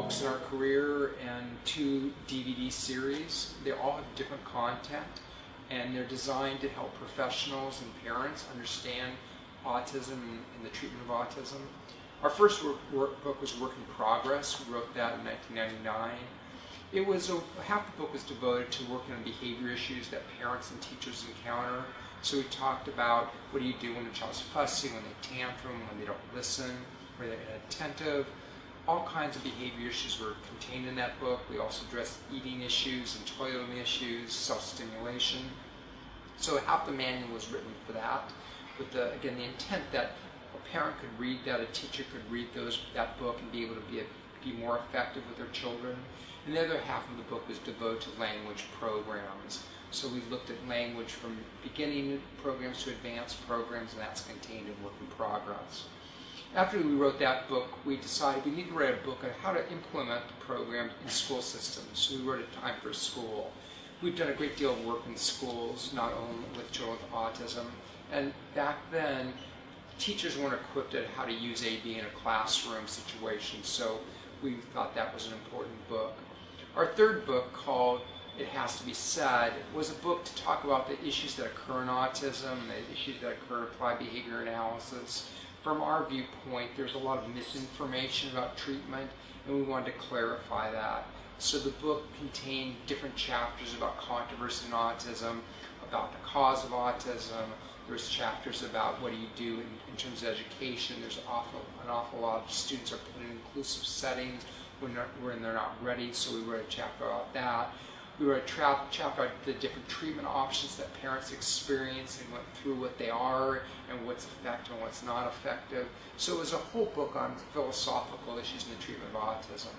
books in our career and 2 DVD series. They all have different content, and they're designed to help professionals and parents understand autism and the treatment of autism. Our first book was Work in Progress. We wrote that in 1999. It was half the book was devoted to working on behavior issues that parents and teachers encounter. So we talked about what do you do when a child's fussy, when they tantrum, when they don't listen, when they're inattentive. All kinds of behavior issues were contained in that book. We also addressed eating issues and toileting issues, self-stimulation. So half the manual was written for that, with the intent that a parent could read that, a teacher could read that book and be able to be more effective with their children. And the other half of the book was devoted to language programs. So we looked at language from beginning programs to advanced programs, and that's contained in Work in Progress. After we wrote that book, we decided we need to write a book on how to implement the program in school systems. So we wrote A Time for School. We've done a great deal of work in schools, not only with children with autism. And back then, teachers weren't equipped at how to use AB in a classroom situation, so we thought that was an important book. Our third book, called It Has to Be Said, was a book to talk about the issues that occur in autism, the issues that occur in applied behavior analysis. From our viewpoint, there's a lot of misinformation about treatment, and we wanted to clarify that. So the book contained different chapters about controversy in autism, about the cause of autism. There's chapters about what do you do in terms of education. There's an awful lot of students are put in inclusive settings when they're not ready, so we wrote a chapter about that. We wrote a chapter about the different treatment options that parents experience and went through what they are and what's effective and what's not effective. So it was a whole book on philosophical issues in the treatment of autism.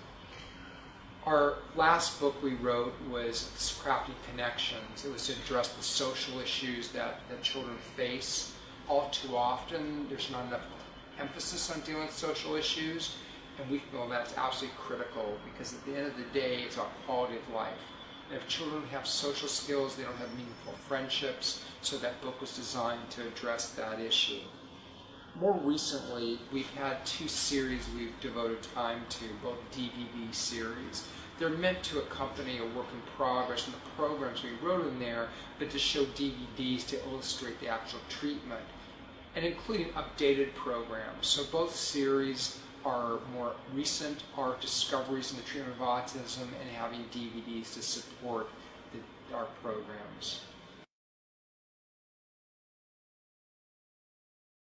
Our last book we wrote was Crafty Connections. It was to address the social issues that children face. All too often, there's not enough emphasis on dealing with social issues, and we feel that's absolutely critical because at the end of the day, it's about quality of life. And if children have social skills, they don't have meaningful friendships, so that book was designed to address that issue. More recently, we've had 2 series we've devoted time to, both DVD series. They're meant to accompany a work in progress and the programs we wrote in there, but to show DVDs to illustrate the actual treatment, and including updated programs. So both series are more recent, our discoveries in the treatment of autism, and having DVDs to support our programs.